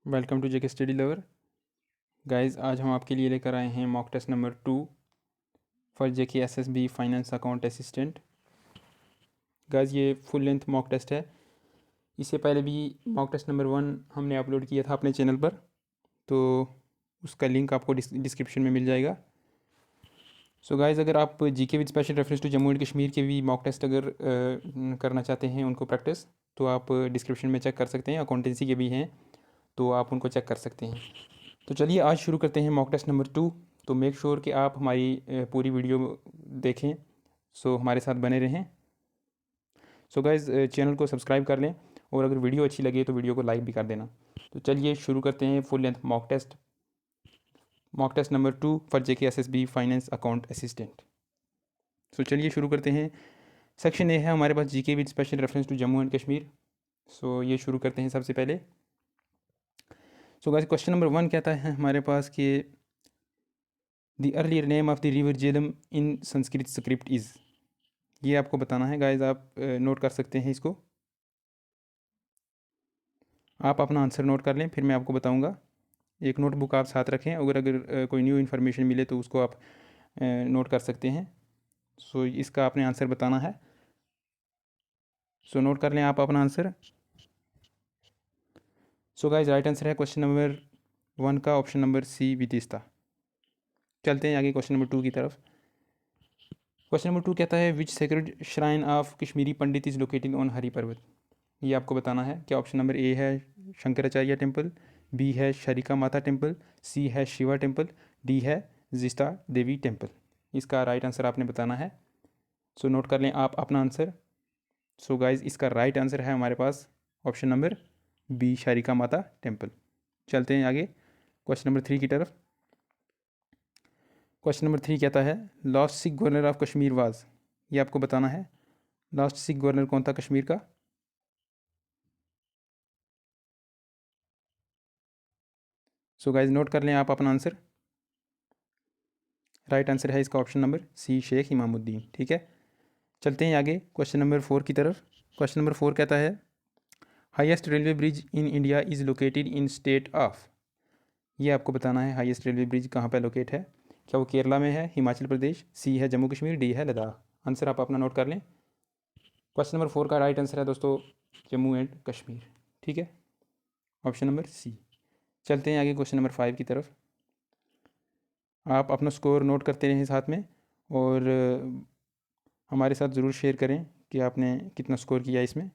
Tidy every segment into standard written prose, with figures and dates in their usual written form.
Welcome to JK study lover guys. आज हम आपके लिए लेकर आए हैं mock test number 2 for JK SSB finance account assistant. Guys, ये फुल लेंथ मॉक टेस्ट है। इससे पहले भी मॉक टेस्ट नंबर 1 हमने अपलोड किया था अपने चैनल पर, तो उसका लिंक आपको डिस्क्रिप्शन में मिल जाएगा। सो गाइस, अगर आप GK with special reference to Jammu and Kashmir के भी मॉक टेस्ट अगर करना चाहते हैं उनको प्रैक्टिस, तो आप डिस्क्रिप्शन में चेक कर सकते हैं। अकाउंटेंसी के भी हैं तो आप उनको चेक कर सकते हैं। तो चलिए आज शुरू करते हैं मॉक टेस्ट नंबर 2। तो मेक श्योर कि आप हमारी पूरी वीडियो देखें, सो हमारे साथ बने रहें। सो गाइज़, चैनल को सब्सक्राइब कर लें और अगर वीडियो अच्छी लगे तो वीडियो को लाइक भी कर देना। तो चलिए शुरू करते हैं full length mock test number 2 for JK SSB finance account assistant. So चलिए शुरू करते हैं। सेक्शन ए है हमारे पास GK with special reference to Jammu and Kashmir. So ये शुरू करते हैं सबसे पहले। सो गाइस, क्वेश्चन नंबर 1 कहता है हमारे पास कि the earlier name of the river Jhelum in Sanskrit script is. ये आपको बताना है गाइस। आप नोट कर सकते हैं इसको। आप अपना आंसर नोट कर लें, फिर मैं आपको बताऊंगा। एक नोटबुक आप साथ रखें, अगर कोई न्यू इन्फॉर्मेशन मिले तो उसको आप नोट कर सकते हैं। सो इसका आपने आंसर बताना है। सो नोट कर लें आप अपना आंसर। सो गाइस, राइट आंसर है क्वेश्चन नंबर 1 का ऑप्शन नंबर सी विदिशा। चलते हैं आगे क्वेश्चन नंबर 2 की तरफ। क्वेश्चन नंबर 2 कहता है which sacred shrine of Kashmiri Pandit is located on Hari Parbat. ये आपको बताना है। क्या ऑप्शन नंबर ए है शंकराचार्य टेम्पल, बी है शरिका माता टेम्पल, सी है शिवा टेम्पल, डी है जिस्ता देवी टेम्पल। इसका राइट आंसर आपने बताना है। सो नोट कर लें आप अपना आंसर। सो गाइज, इसका राइट आंसर है हमारे पास ऑप्शन नंबर बी शरिका माता टेम्पल। चलते हैं आगे क्वेश्चन नंबर 3 की तरफ। क्वेश्चन नंबर 3 कहता है last Sikh governor of Kashmir was. ये आपको बताना है लास्ट सिख गवर्नर कौन था कश्मीर का। सो गाइज, नोट कर लें आप अपना आंसर। राइट आंसर है इसका option number C Sheikh Imamuddin. ठीक है, चलते हैं आगे क्वेश्चन नंबर 4 की तरफ। क्वेश्चन नंबर 4 कहता है highest railway bridge in India is located in state of. ये आपको बताना है हाईएस्ट रेलवे ब्रिज कहाँ पर लोकेट है। क्या वो केरला में है, हिमाचल प्रदेश, सी है जम्मू कश्मीर, डी है लद्दाख। आंसर आप अपना नोट कर लें। क्वेश्चन नंबर 4 का राइट आंसर है दोस्तों जम्मू एंड कश्मीर। ठीक है, ऑप्शन नंबर सी। चलते हैं आगे क्वेश्चन नंबर 5 की तरफ। आप अपना स्कोर नोट करते रहें साथ में और हमारे साथ ज़रूर शेयर करें कि आपने कितना स्कोर किया इसमें।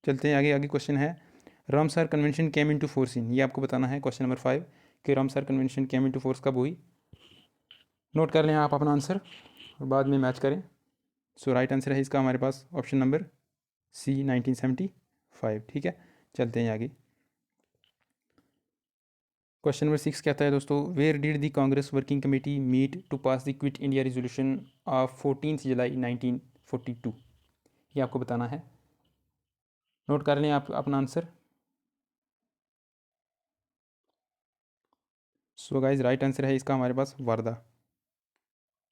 चलते हैं आगे। आगे क्वेश्चन है Ramsar convention came into force in. ये आपको बताना है क्वेश्चन नंबर 5 कि Ramsar convention came into force कब हुई। नोट कर लें आप अपना आंसर और बाद में मैच करें। सो राइट आंसर है इसका हमारे पास ऑप्शन नंबर सी 1975। ठीक है, चलते हैं आगे। क्वेश्चन नंबर 6 कहता है दोस्तों where did the Congress working committee meet to pass the quit India resolution of 14 July 1942। ये आपको बताना है। नोट कर लें आप अपना answer. So guys, right answer है इसका हमारे पास वर्धा।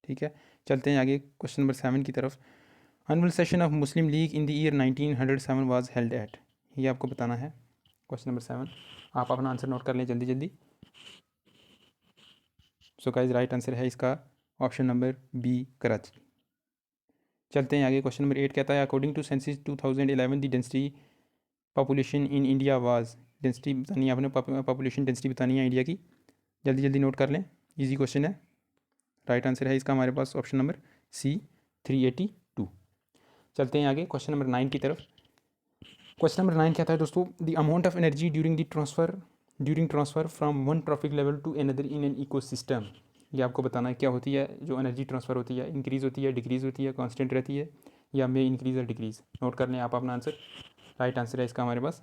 ठीक है, चलते हैं आगे क्वेश्चन नंबर 7 की तरफ। Annual session of Muslim league in the year 1907 was held at. ये आपको बताना है क्वेश्चन नंबर 7। आप अपना आंसर नोट कर लें जल्दी जल्दी। सो गाइज, राइट आंसर है इसका ऑप्शन नंबर बी कराची। चलते हैं आगे क्वेश्चन नंबर 8 कहता है according to census 2011 the density population in India was. Density बतानी है आपने, पॉपुलेशन डेंसिटी बतानी है इंडिया की। जल्दी जल्दी नोट कर लें, इजी क्वेश्चन है। राइट आंसर है इसका हमारे पास ऑप्शन नंबर सी 382। चलते हैं आगे क्वेश्चन नंबर 9 की तरफ। क्वेश्चन नंबर 9 कहता है दोस्तों the amount of energy during transfer from one trophic level to another in an ecosystem. ये आपको बताना है क्या होती है जो एनर्जी ट्रांसफ़र होती है, इंक्रीज़ होती है, डिक्रीज़ होती है, कांस्टेंट रहती है या मे इंक्रीज़ और डिक्रीज़। नोट कर लें आप अपना आंसर। राइट आंसर है इसका हमारे पास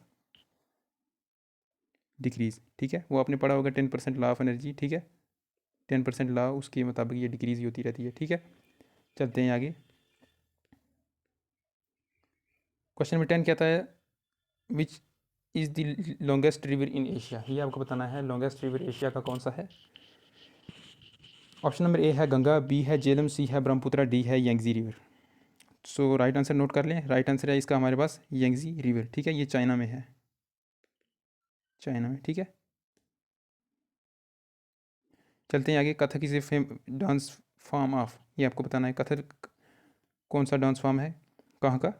डिक्रीज़। ठीक है, वो आपने पढ़ा होगा 10% लॉ ऑफ एनर्जी। ठीक है, 10% लॉ उसके मुताबिक ये डिक्रीज़ ही होती रहती है। ठीक है, चलते हैं आगे। क्वेश्चन नंबर 10 कहता है which is the longest river in Asia. ये आपको बताना है लॉन्गेस्ट रिवर एशिया का कौन सा है। ऑप्शन नंबर ए है गंगा, बी है झेलम, सी है ब्रह्मपुत्र, डी है यंगजी रिवर। सो राइट आंसर नोट कर लें। राइट आंसर है इसका हमारे पास यंगजी रिवर। ठीक है, ये चाइना में है। चाइना में, ठीक है। चलते हैं आगे। Kathak is a dance form of, ये आपको बताना है कथक कौन सा डांस फॉर्म है, कहाँ का।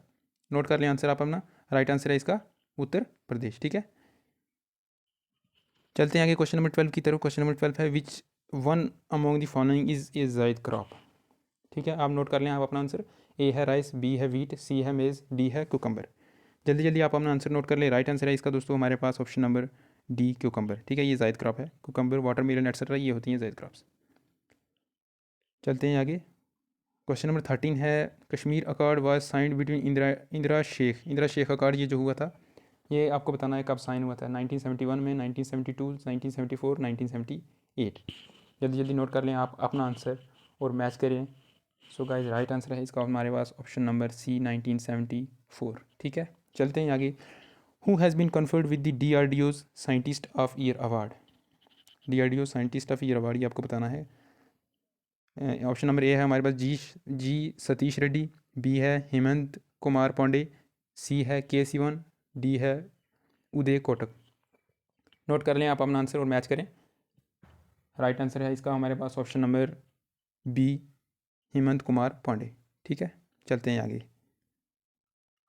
नोट कर लें आंसर आप अपना। राइट आंसर है इसका उत्तर प्रदेश, ठीक है। चलते हैं आगे क्वेश्चन नंबर 12 की तरफ। क्वेश्चन नंबर 12 है which one among the following is a जायद क्रॉप, ठीक है। आप नोट कर लें आप अपना आंसर। ए है राइस, बी है वीट, सी है मेज़, डी है कुकम्बर। जल्दी जल्दी आप अपना आंसर नोट कर लें। राइट आंसर है इसका दोस्तों हमारे पास ऑप्शन नंबर डी क्यूकम्बर, ठीक है। ये जायद क्रॉप है, कुकम्बर, वाटरमेलन एटसेट्रा, ये होती हैं जायद क्रॉप्स। चलते हैं आगे। क्वेश्चन नंबर 13 है Kashmir accord was signed between Indira Sheikh accord, ये जो हुआ था ये आपको बताना है कब साइन हुआ था। 1971 में, 1972, 1974, 1978। जल्दी जल्दी नोट कर लें आप अपना आंसर और मैच करें। सो गाइस राइट आंसर है इसका हमारे पास ऑप्शन नंबर सी 1974, ठीक है। चलते हैं आगे। Who has been conferred with the DRDO's scientist of year award, DRDO scientist of year award, ये आपको बताना है। ऑप्शन नंबर ए है हमारे पास जी सतीश रेड्डी, बी है हेमंत कुमार पांडे, सी है के सिवन, डी है उदय कोटक। नोट कर लें आप अपना आंसर और मैच करें। राइट आंसर है इसका हमारे पास option number B Hemant Kumar Pandey, ठीक है। चलते हैं आगे।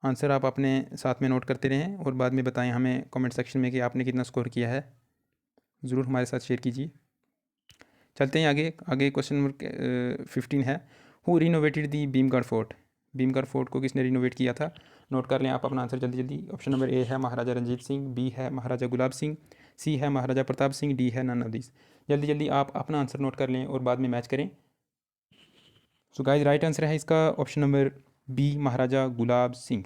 आंसर आप अपने साथ में नोट करते रहें और बाद में बताएं हमें कमेंट सेक्शन में कि आपने कितना स्कोर किया है, ज़रूर हमारे साथ शेयर कीजिए। चलते हैं आगे। आगे क्वेश्चन नंबर 15 है who renovated the Bhimgarh fort, Bhimgarh fort को किसने रिनोवेट किया था। नोट कर लें आप अपना आंसर जल्दी जल्दी। ऑप्शन नंबर ए है महाराजा रंजीत सिंह, बी है महाराजा गुलाब सिंह, सी है महाराजा प्रताप सिंह, डी है नन ऑफ दिस। जल्दी जल्दी आप अपना आंसर नोट कर लें और बाद में मैच करें। सो गाइस राइट आंसर है इसका ऑप्शन नंबर बी महाराजा गुलाब सिंह।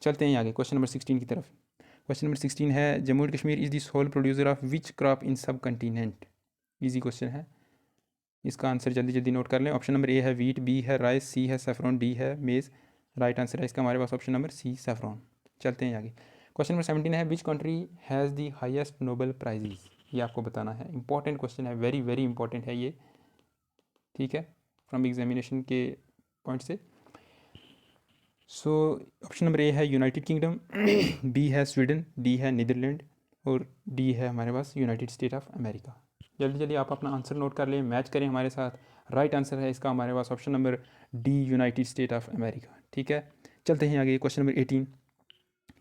चलते हैं आगे क्वेश्चन नंबर 16 की तरफ। क्वेश्चन नंबर 16 है Jammu and Kashmir is the sole producer of which crop in subcontinent. Easy question है, इसका आंसर जल्दी जल्दी नोट कर लें। ऑप्शन नंबर ए है वीट, बी है राइस, सी है सेफ्रॉन, डी है मेज़। राइट आंसर है इसका हमारे पास ऑप्शन नंबर सी सेफ्रॉन। चलते हैं आगे। क्वेश्चन नंबर 17 है which country has the highest Nobel prizes, ये आपको बताना है। इंपॉर्टेंट क्वेश्चन है, वेरी वेरी इंपॉर्टेंट है ये, ठीक है, फ्रॉम एग्जामिनेशन के पॉइंट से। सो ऑप्शन नंबर ए है यूनाइटेड किंगडम, बी है स्वीडन, डी है नीदरलैंड और डी है हमारे पास यूनाइटेड स्टेट ऑफ अमेरिका। जल्दी जल्दी आप अपना आंसर नोट कर लें, मैच करें हमारे साथ। राइट आंसर है इसका हमारे पास option number D United State of America, ठीक है। चलते हैं आगे। क्वेश्चन नंबर 18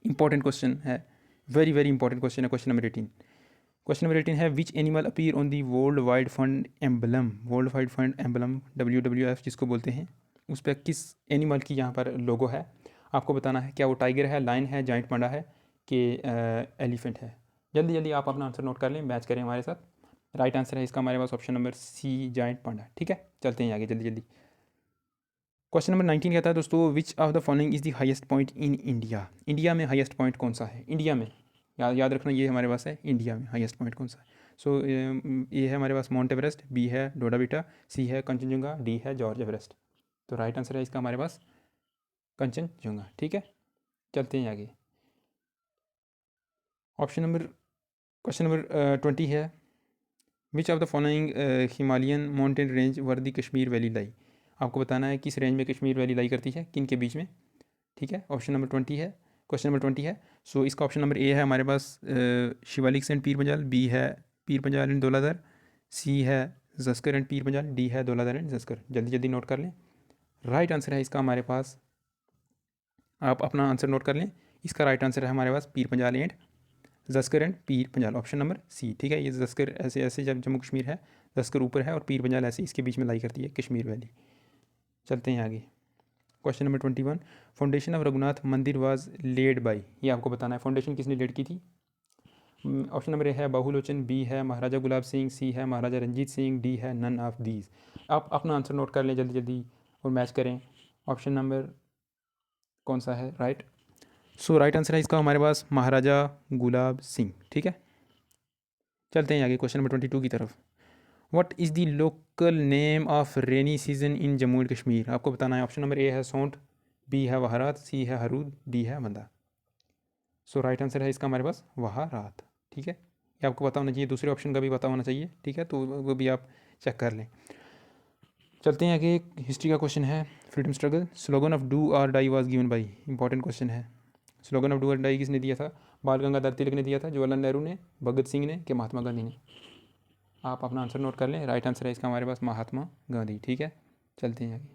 इंपॉर्टेंट क्वेश्चन है, वेरी वेरी इंपॉर्टेंट क्वेश्चन है। क्वेश्चन नंबर 18, क्वेश्चन नंबर 18 है which animal appear on the world wide fund emblem, world wide fund emblem WWF जिसको बोलते हैं, उस पर किस एनिमल की यहाँ पर लोगो है आपको बताना है। क्या वो टाइगर है, लायन है, जाइंट पांडा है कि एलिफेंट है। जल्दी जल्दी आप अपना आंसर नोट कर लें, मैच करें हमारे साथ। राइट आंसर है इसका हमारे पास ऑप्शन नंबर सी जाइंट पांडा, ठीक है। चलते हैं आगे जल्दी जल्दी। क्वेश्चन नंबर 19 कहता है दोस्तों which of the following is the highest point in India, India में हाईएस्ट पॉइंट कौन सा है इंडिया में। याद रखना ये हमारे पास है इंडिया में हाईएस्ट पॉइंट कौन सा है। सो ये है हमारे पास माउंट एवरेस्ट, बी है डोडा बीटा, सी है कंचनजंगा, डी है जॉर्ज एवरेस्ट। तो राइट आंसर है इसका हमारे पास कंचनजंगा, ठीक है। चलते हैं आगे। ऑप्शन नंबर क्वेश्चन नंबर 20 है which of the following Himalayan mountain range where the Kashmir valley lie, आपको बताना है किस रेंज में कश्मीर वैली लाई करती है, किन के बीच में, ठीक है। ऑप्शन नंबर 20 है, क्वेश्चन नंबर 20 है। सो इसका ऑप्शन नंबर ए है हमारे पास शिवालिक एंड पीर पंजाल, बी है पीर पंजाल एंड धौलाधार, सी है जस्कर एंड पीर पंजाल, डी है धौलाधार एंड जस्कर। जल्दी जल्दी नोट कर लें। राइट आंसर है इसका हमारे पास, आप अपना आंसर नोट कर लें। इसका राइट आंसर है हमारे पास Pir Panjal and Zanskar and Pir Panjal, option number सी, ठीक है। ये जस्कर ऐसे ऐसे जब जम्मू कश्मीर है, जस्कर ऊपर है और पीर पंजाल ऐसे इसके बीच में लाई करती है कश्मीर वैली। चलते हैं आगे। Question number 21 foundation of Raghunath मंदिर वाज लेड बाई, ये आपको बताना है फाउंडेशन किसने लेड की थी। ऑप्शन नंबर ए है बाहुलोचन, बी है महाराजा गुलाब सिंह, सी है महाराजा रंजीत सिंह, डी है नन ऑफ दीज। आप अपना आंसर नोट कर लें जल्दी जल्दी और मैच करें। ऑप्शन नंबर कौन सा है राइट। सो राइट आंसर है इसका हमारे पास महाराजा गुलाब सिंह, ठीक है। चलते हैं आगे क्वेश्चन नंबर 22 की तरफ। What is the local name of rainy season in Jammu and Kashmir, आपको बताना है। ऑप्शन नंबर ए है सोंठ, बी है वहारात, सी है हरूद, डी है वंदा। सो राइट आंसर है इसका हमारे पास वहारात, ठीक है। ये आपको पता होना चाहिए, दूसरे ऑप्शन का भी पता होना चाहिए, ठीक है, तो वो भी आप चेक कर लें। चलते हैं आगे। हिस्ट्री का क्वेश्चन है freedom struggle, slogan of do or die was given by, important question है। Slogan of do or die किसने दिया था? बाल गंगाधर तिलक ने दिया था, जवाहरलाल नेहरू ने, भगत सिंह ने, कि महात्मा गांधी ने? आप अपना आंसर नोट कर लें। राइट आंसर है इसका हमारे पास महात्मा गांधी। ठीक है, चलते हैं आगे।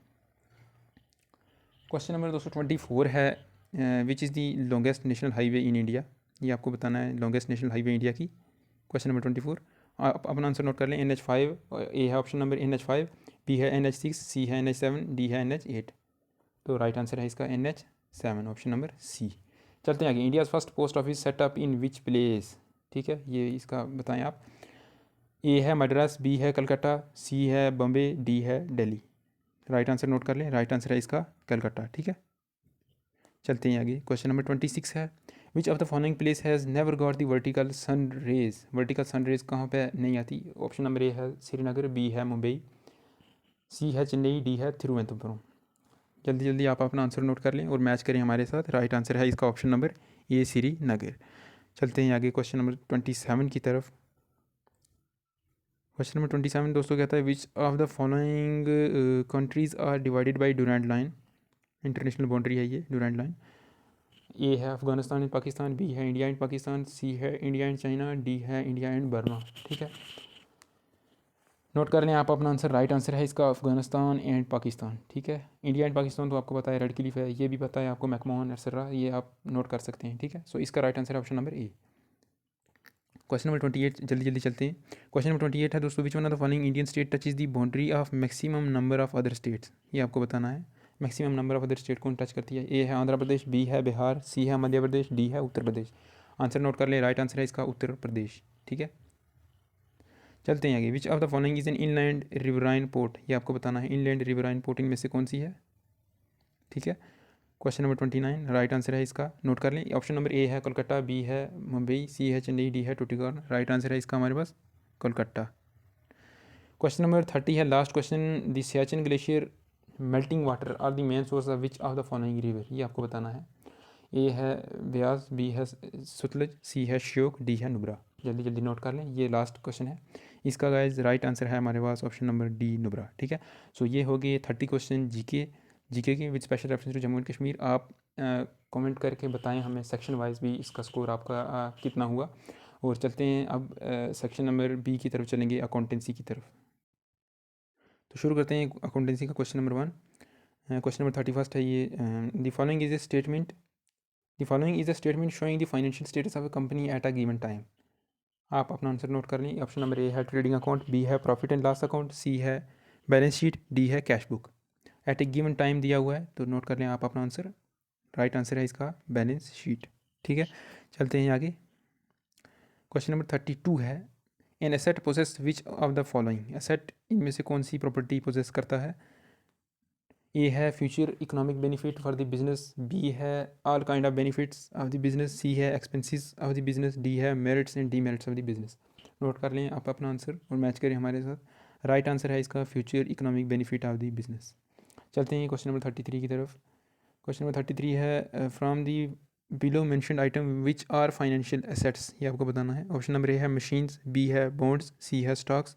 क्वेश्चन नंबर 224 है which is the longest national highway in India. ये आपको बताना है लॉन्गेस्ट नेशनल हाईवे इंडिया की। क्वेश्चन नंबर 24, आप अपना आंसर नोट कर लें। NH5, ए है ऑप्शन नंबर NH5, बी है NH6, सी है NH7, डी है NH8। तो राइट आंसर है इसका NH7, ऑप्शन नंबर सी। चलते हैं आगे। India first post office setup in which place. ठीक है, ये इसका बताएं आप। ए है मद्रास, बी है कलकत्ता, सी है बॉम्बे, डी है दिल्ली। राइट आंसर नोट कर लें। राइट आंसर है इसका कलकत्ता। ठीक है, चलते हैं आगे। क्वेश्चन नंबर 26 है which of the following place has never got the vertical sun rays. Vertical sun rays कहाँ पे नहीं आती? ऑप्शन नंबर ए है श्रीनगर, बी है मुंबई, सी है चेन्नई, डी है तिरुवनंतपुरम। जल्दी जल्दी आप अपना आंसर नोट कर लें और मैच करें हमारे साथ। राइट आंसर है इसका ऑप्शन नंबर ए श्रीनगर। चलते हैं आगे क्वेश्चन नंबर 27 की तरफ। क्वेश्चन नंबर 27 दोस्तों कहता है which of the following countries are divided by Durand line. International boundary है ये डूरैंड लाइन। ए है अफगानिस्तान एंड पाकिस्तान, बी है इंडिया एंड पाकिस्तान, सी है इंडिया एंड चाइना, डी है इंडिया एंड बर्मा। ठीक है, नोट कर लें आप अपना आंसर। राइट आंसर है इसका अफगानिस्तान एंड पाकिस्तान। ठीक है, इंडिया एंड पाकिस्तान तो आपको पता है रेड क्लिफ है, ये भी पता है आपको मैकमोहन एक्सेट्रा, ये आप नोट कर सकते हैं। ठीक है, सो इसका राइट आंसर है ऑप्शन नंबर ए। क्वेश्चन नंबर 28, जल्दी जल्दी चलते हैं। क्वेश्चन नंबर 28 है दोस्तों which one of the following Indian state touch is the boundary of maximum number of other states. ये आपको बताना है maximum number of other state कौन टच करती है। ए है आंध्र प्रदेश, बी है बिहार, सी है मध्य प्रदेश, डी है उत्तर प्रदेश। आंसर नोट कर ले। राइट आंसर है इसका उत्तर प्रदेश। ठीक है, चलते हैं आगे। Which of the following is an inland riverine port. ये आपको बताना है इनलैंड रिवराइन पोर्ट इनमें से कौन सी है। ठीक है, क्वेश्चन नंबर 29, राइट आंसर है इसका नोट कर लें। ऑप्शन नंबर ए है कोलकाता, बी है मुंबई, सी है चेन्नई, डी है टूटिकोरिन। राइट आंसर है इसका हमारे पास कोलकाता। क्वेश्चन नंबर 30 है last question. The Siachen glacier melting water are the main source of which of the following river. ये आपको बताना है। ए है ब्यास, बी है सतलज, सी है श्योक, डी है नुब्रा। जल्दी जल्दी नोट कर लें, ये लास्ट क्वेश्चन है इसका गाइज। राइट आंसर है हमारे पास ऑप्शन नंबर डी नुब्रा। ठीक है, सो ये हो गए 30 क्वेश्चन जीके के with special reference to Jammu and Kashmir. आप कमेंट करके बताएं हमें सेक्शन वाइज भी इसका स्कोर आपका कितना हुआ। और चलते हैं अब सेक्शन नंबर बी की तरफ चलेंगे, अकाउंटेंसी की तरफ। तो शुरू करते हैं अकाउंटेंसी का। क्वेश्चन नंबर 1, क्वेश्चन नंबर 31 है ये। The following is a statement the following is a statement showing the financial status of a company at a given time. आप अपना आंसर नोट कर लें। ऑप्शन नंबर ए है trading account, B है profit and loss account, सी है balance sheet, D है cash book. Eight ए given time दिया हुआ है तो नोट कर लें आप अपना आंसर। राइट आंसर है इसका बैलेंस शीट। ठीक है, चलते हैं आगे। क्वेश्चन नंबर 32 है an asset poses which of the following. Asset इनमें से कौन सी प्रॉपर्टी पोजेस करता है। ए है future economic benefit for the business, B है all kind of benefits of the business, C है expenses of the business, D है merits and demerits of the business. Note कर लें आप अपना आंसर और मैच करें हमारे साथ। राइट आंसर है इसका future economic benefit of the business. चलते हैं क्वेश्चन नंबर 33 की तरफ। क्वेश्चन नंबर 33 है from the below mentioned item which are financial assets. ये आपको बताना है। ऑप्शन नंबर ए है मशीन्स, बी है बॉन्ड्स, सी है स्टॉक्स,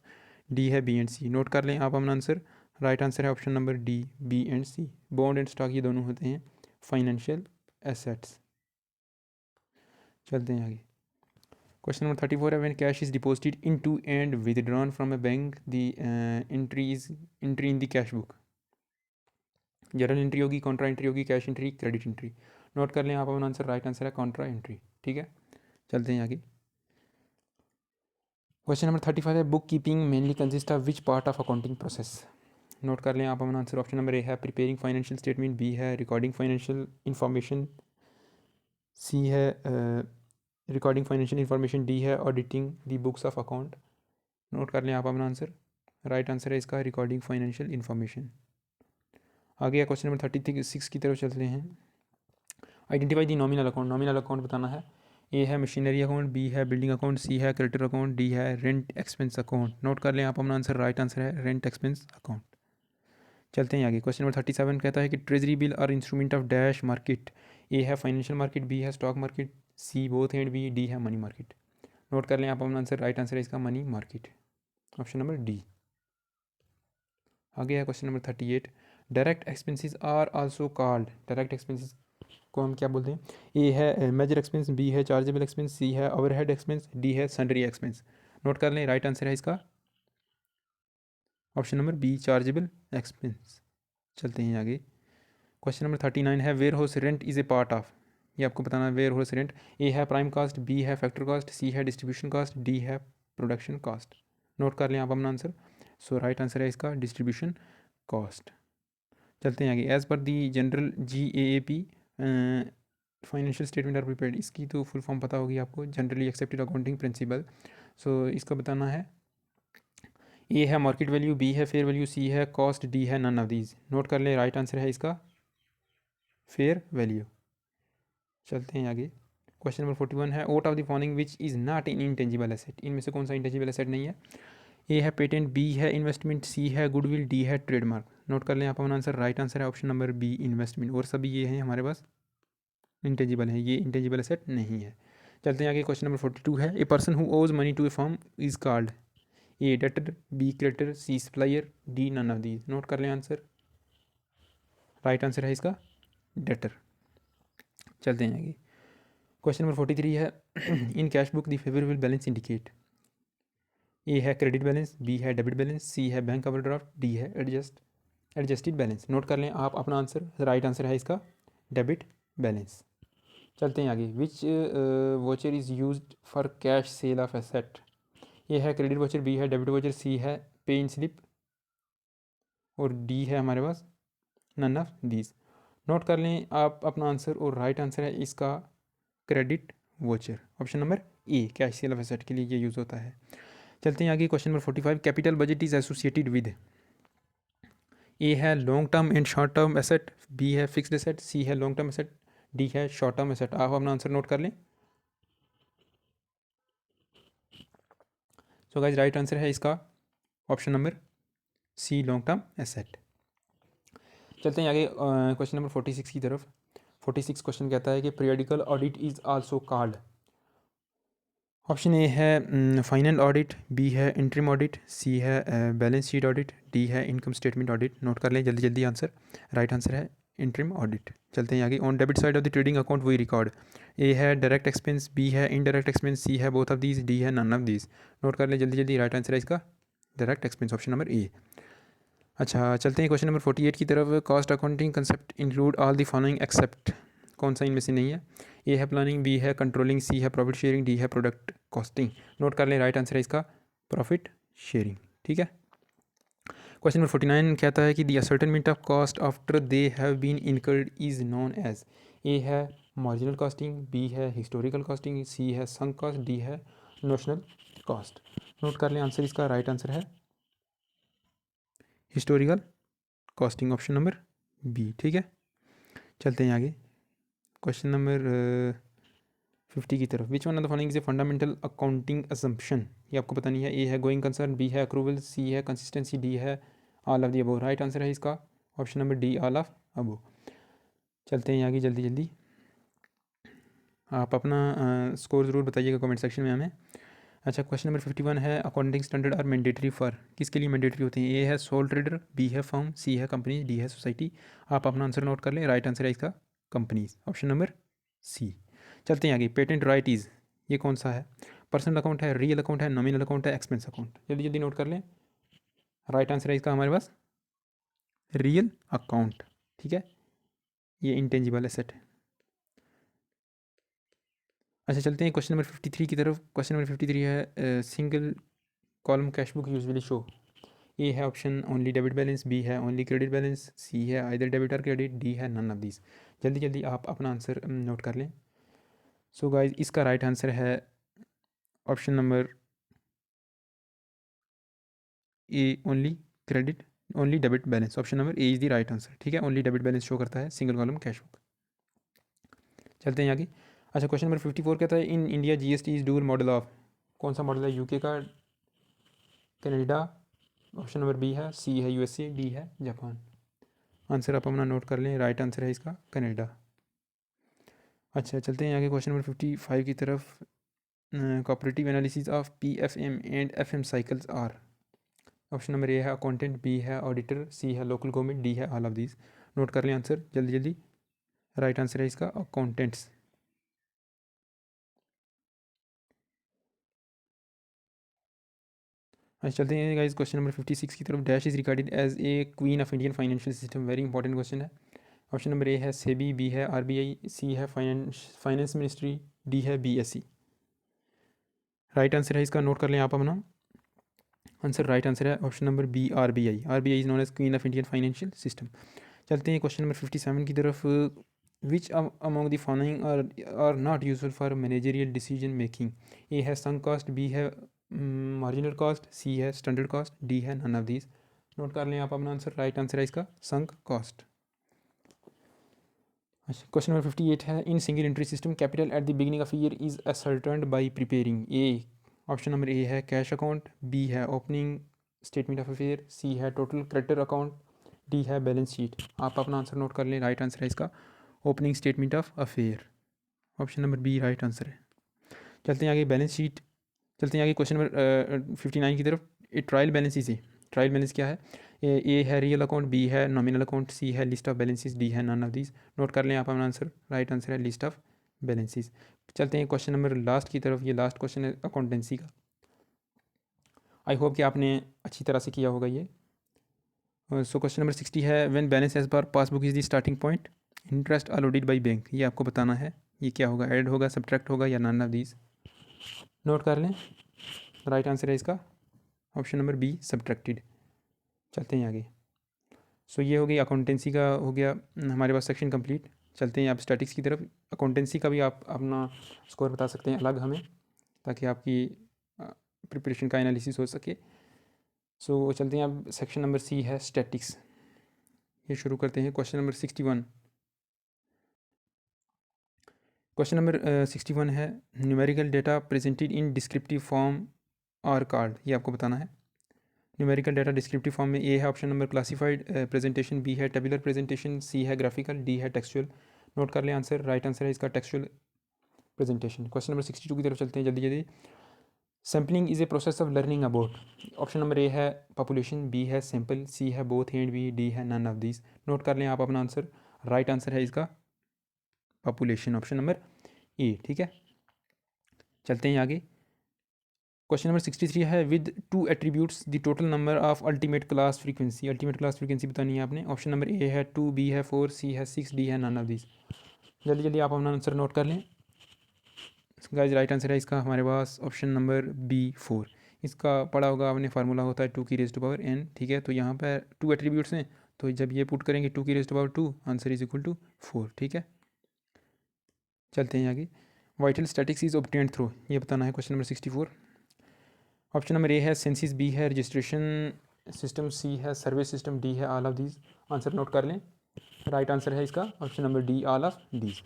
डी है बी एंड सी। नोट कर लें आप अपना आंसर। राइट आंसर है option number D, B and C. Bond and stock ये दोनों होते हैं फाइनेंशियल एसेट्स। चलते हैं आगे। क्वेश्चन नंबर 34 है when cash is deposited into and withdrawn from a bank the entry in the cash book. Journal entry होगी, Contra entry होगी, cash entry, credit entry. Note कर लें आप अपना आंसर। राइट आंसर है कॉन्ट्रा एंट्री। ठीक है, चलते हैं आगे। क्वेश्चन नंबर 35 है book keeping mainly consist of which part of accounting process. Note कर लें आप अपना आंसर। ऑप्शन नंबर ए है प्रिपेयरिंग फाइनेंशियल स्टेटमेंट, बी है रिकॉर्डिंग फाइनेंशियल इंफॉर्मेशन, सी है रिकॉर्डिंग फाइनेंशियल इंफॉर्मेशन, डी है auditing the books of account. Note कर लें आप अपना आंसर। राइट आंसर है इसका रिकॉर्डिंग फाइनेंशियल इंफॉर्मेशन। आगे क्वेश्चन नंबर 36 की तरफ चलते हैं। Identify the nominal account. Nominal account बताना है। ए है मशीनरी अकाउंट, बी है बिल्डिंग अकाउंट, सी है क्रेडिटर अकाउंट, डी है रेंट एक्सपेंस अकाउंट। नोट कर लें आप अपना आंसर। राइट आंसर है रेंट एक्सपेंस अकाउंट। चलते हैं आगे। क्वेश्चन नंबर 37 कहता है कि ट्रेजरी बिल और instrument of dash market. A है फाइनेंशियल मार्केट, बी है stock market, C both and B, D है मनी मार्केट। नोट कर लें आप अपना आंसर। राइट आंसर है इसका money market, option number D. आगे है question number 38। Direct expenses are also called. Direct expenses को हम क्या बोलते हैं? ए है मेजर एक्सपेंस, बी है चार्जेबल एक्सपेंस, सी है ओवरहेड एक्सपेंस, डी है सन्ड्री एक्सपेंस। नोट कर लें, राइट आंसर है इसका option number B, chargeable expense. चलते हैं आगे। क्वेश्चन नंबर 39 है warehouse rent is a part of. ये आपको बताना है वेयर हाउस रेंट। ए है प्राइम कास्ट, बी है फैक्टर कास्ट, सी है डिस्ट्रीब्यूशन कास्ट, डी है प्रोडक्शन कास्ट। नोट कर लें आप अपना आंसर। सो राइट आंसर है इसका डिस्ट्रीब्यूशन कॉस्ट। चलते हैं आगे। As per the general GAAP financial statement are prepared, इसकी तो फुल फॉर्म पता होगी आपको, generally accepted accounting principle. So इसका बताना है। ए है मार्केट वैल्यू, बी है फेयर वैल्यू, सी है कॉस्ट, डी है नन ऑफ दीज। नोट कर लें, राइट आंसर है इसका फेयर वैल्यू। चलते हैं आगे। क्वेश्चन नंबर 41 है out of the following which is not in intangible asset. इनमें से कौन सा इंटेंजिबल एसेट नहीं है? ए है पेटेंट, बी है इन्वेस्टमेंट, सी है गुडविल, डी है ट्रेडमार्क। नोट कर लें आप अपना आंसर। राइट आंसर है ऑप्शन नंबर बी, इन्वेस्टमेंट। और सभी ये हैं हमारे पास इंटेंजिबल है, ये इंटेंजिबल एसेट नहीं है। चलते हैं आगे। क्वेश्चन नंबर 42 है a person who owes money to a firm is called. A debtor, B creditor, C supplier, D none of these. Note कर लें आंसर। राइट आंसर है इसका डेटर। चलते हैं आगे। क्वेश्चन नंबर 43 है in cash book the favourable balance indicate. A है credit balance, B है डेबिट बैलेंस, सी है बैंक ओवरड्राफ्ट, डी है एडजस्टेड बैलेंस। नोट कर लें आप अपना आंसर। राइट आंसर है इसका डेबिट बैलेंस। चलते हैं आगे। Which voucher is used for cash sale of asset. A है क्रेडिट वोचर, बी है डेबिट वोचर, सी है पे इन स्लिप, और डी है हमारे पास नन ऑफ दीज। नोट कर लें आप अपना आंसर। और राइट आंसर है इसका credit voucher, option number A, cash sale of asset के लिए ये यूज़ होता है। चलते हैं आगे। Question number 45 capital budget is associated with. A है long term and short term asset, B है फिक्स्ड एसेट, सी है लॉन्ग टर्म एसेट, डी है शॉर्ट टर्म एसेट। आप अपना आंसर नोट कर लें। सो गाइस राइट आंसर है इसका option number C, long term asset. चलते हैं आगे क्वेश्चन नंबर 46 की तरफ। 46 क्वेश्चन कहता है कि periodical audit is also called. Option A है फाइनल ऑडिट, बी है इंटरिम ऑडिट, सी है बैलेंस शीट ऑडिट, डी है इनकम स्टेटमेंट ऑडिट। नोट कर लें जल्दी जल्दी आंसर। राइट आंसर है इंटरिम ऑडिट। चलते हैं आगे। On debit side of the trading account we record. A है डायरेक्ट एक्सपेंस, बी है इनडायरेक्ट एक्सपेंस, सी है बोथ ऑफ दीज, डी है नन ऑफ दीज। नोट कर लें जल्दी जल्दी। राइट आंसर है इसका डायरेक्ट एक्सपेंस, ऑप्शन नंबर ए। अच्छा चलते हैं क्वेश्चन नंबर 48 की तरफ। Cost accounting concept include all the following except. कौन सा इनमें से नहीं है? ए है प्लानिंग, बी है कंट्रोलिंग, सी है प्रॉफिट शेयरिंग, डी है प्रोडक्ट कॉस्टिंग। नोट कर लें, राइट आंसर है इसका प्रॉफिट शेयरिंग। ठीक है। क्वेश्चन नंबर 49 कहता है कि the ascertainment of cost after they have been incurred is known as. A है मार्जिनल कॉस्टिंग, बी है हिस्टोरिकल कॉस्टिंग, सी है संक कॉस्ट, डी है नोशनल कॉस्ट। नोट कर लें आंसर इसका। राइट आंसर है historical costing, option number B. ठीक है। चलते हैं आगे। क्वेश्चन नंबर 50 की तरफ। Which one of the following is a fundamental accounting assumption. ये आपको पता नहीं है। ए है गोइंग कंसर्न, बी है अक्रूवल, सी है कंसिस्टेंसी, डी है all of the above. Right answer है इसका option number D, all of above. चलते हैं आगे जल्दी जल्दी। आप अपना स्कोर ज़रूर बताइएगा कमेंट सेक्शन में हमें। अच्छा क्वेश्चन नंबर 51 है accounting standard are mandatory for. किसके लिए मैंडेटरी होते हैं? ए है सोल ट्रेडर, बी है फर्म, सी है कंपनी, डी है सोसाइटी। आप अपना आंसर नोट कर लें। राइट आंसर है इसका कंपनीज, ऑप्शन नंबर सी। चलते हैं आगे। पेटेंट राइटीज़ ये कौन सा है? पर्सनल अकाउंट है, रियल अकाउंट है, नॉमिनल अकाउंट है, एक्सपेंस अकाउंट। जल्दी जल्दी नोट कर लें। राइट आंसर है इसका हमारे पास रियल अकाउंट। ठीक है, ये इंटेंजिबल एसेट है। अच्छा चलते हैं क्वेश्चन नंबर 53 की तरफ। क्वेश्चन नंबर 53 है single column cash book usually show. A है option only debit balance, B है ओनली क्रेडिट बैलेंस, सी है आइदर डेबिट और क्रेडिट, डी है नन ऑफ दिस। जल्दी जल्दी आप अपना आंसर नोट कर लें। सो गाइज इसका राइट आंसर है option number A, only credit only debit balance. Option number A is the right answer. ठीक है, ओनली डेबिट बैलेंस शो करता है सिंगल कॉलम कैश बुक। चलते हैं आगे। अच्छा क्वेश्चन नंबर 54 कहता है in India GST is dual model of. कौन सा मॉडल है? यूके का, कनाडा, ऑप्शन नंबर बी है, सी है USA, डी है जापान। आंसर आप अपना नोट कर लें। राइट आंसर है इसका कनाडा। अच्छा चलते हैं आगे क्वेश्चन नंबर 55 की तरफ। Cooperative analysis of PFM and FM cycles are. Option number A है अकाउंटेंट, बी है ऑडिटर, सी है लोकल गवर्नमेंट, डी है ऑल ऑफ दीज। नोट कर लें आंसर जल्दी जल्दी। राइट आंसर है इसका अकाउंटेंट्स। अच्छा चलते हैं गाइस क्वेश्चन नंबर 56 की तरफ। Dash is regarded as a queen of Indian financial system. Very important question है। ऑप्शन नंबर ए है सेबी, बी है आरबीआई, सी है फाइनेंस मिनिस्ट्री, डी है बीएसई। राइट आंसर है इसका, नोट कर लें आप अपना आंसर। राइट आंसर है option number B RBI. RBI is known as queen of Indian financial system. चलते हैं क्वेश्चन नंबर 57 की तरफ। Which among the following are not useful for managerial decision making. A है संक कॉस्ट, बी है marginal cost, C है standard cost, D है none of these. Note कर लें आप अपना आंसर। राइट आंसर है इसका संक कॉस्ट। अच्छा क्वेश्चन नंबर 58 है। In single entry system capital at the beginning of year is ascertained by preparing. A option number A है कैश अकाउंट, बी है opening statement of affair, C है total creditor account, D है balance sheet. आप अपना answer note कर लें। Right answer है इसका opening statement of affair. Option number B right answer है। चलते हैं आगे बैलेंस शीट। चलते हैं आगे क्वेश्चन नंबर 59 की तरफ। ए ट्रायल बैलेंस से ट्रायल बैलेंस क्या है। ए है रियल अकाउंट, बी है नॉमिनल अकाउंट, सी है लिस्ट ऑफ बैलेंसेस, डी है नन ऑफ दीज। नोट कर लें आप अपना आंसर। राइट आंसर है लिस्ट ऑफ बैलेंसेस। चलते हैं क्वेश्चन नंबर लास्ट की तरफ। ये लास्ट क्वेश्चन है अकाउंटेंसी का। आई होप कि आपने अच्छी तरह से किया होगा ये। सो क्वेश्चन नंबर 60 है। When balance as per passbook is the starting point, interest allotted by bank. ये आपको बताना है ये क्या होगा, ऐड होगा, सब्ट्रैक्ट होगा या नन ऑफ दीज। नोट कर लें। राइट आंसर है इसका ऑप्शन नंबर बी सब्ट्रैक्टेड। चलते हैं आगे। सो ये हो गई अकाउंटेंसी का, हो गया हमारे पास सेक्शन कंप्लीट। चलते हैं आप स्टैटिक्स की तरफ। अकाउंटेंसी का भी आप अपना स्कोर बता सकते हैं अलग हमें, ताकि आपकी प्रिपरेशन का एनालिसिस हो सके। सो चलते हैं अब सेक्शन नंबर सी है स्टैटिक्स। ये शुरू करते हैं क्वेश्चन नंबर 61। क्वेश्चन नंबर 61 है। Numerical data presented in descriptive form are called. ये आपको बताना है। न्यूमेरिकल डाटा डिस्क्रिप्टिव फॉर्म में ए है option number classified presentation, B है टेबुलर प्रेजेंटेशन, सी है ग्राफिकल, डी है टेक्सचुअल। नोट कर लें आंसर। राइट आंसर है इसका टेक्सचुअल प्रेजेंटेशन। क्वेश्चन नंबर 62 की तरफ चलते हैं जल्दी जल्दी। Sampling is a process of learning about. Option number A है पॉपुलेशन, बी है सैम्पल, सी है बोथ एंड बी, डी है नन ऑफ दीज। नोट कर लें आप अपना आंसर। राइट आंसर है इसका पॉपुलेशन, ऑप्शन नंबर ए। ठीक है, चलते हैं आगे। क्वेश्चन नंबर 63 है। With two attributes the total number of ultimate class frequency. Ultimate class frequency बतानी है आपने। ऑप्शन नंबर ए है 2, बी है 4, सी है 6, डी है नन ऑफ दिस। जल्दी जल्दी आप अपना आंसर नोट कर लें। गाइस राइट आंसर है इसका हमारे पास ऑप्शन नंबर बी 4। इसका पढ़ा होगा आपने, फार्मूला होता है 2 की रेज़ टू पावर n। ठीक है, तो यहाँ पर 2 एट्रीब्यूट्स हैं, तो जब ये पुट करेंगे 2 की raise to power 2, answer is equal to 4। ठीक है, चलते हैं आगे। Vital statics is obtained through. ये बताना है question number 64। Option number A है सेंसिस, बी है रजिस्ट्रेशन सिस्टम, सी है सर्वे सिस्टम, डी है all of these. Answer note कर लें। राइट आंसर है इसका option number D all of these.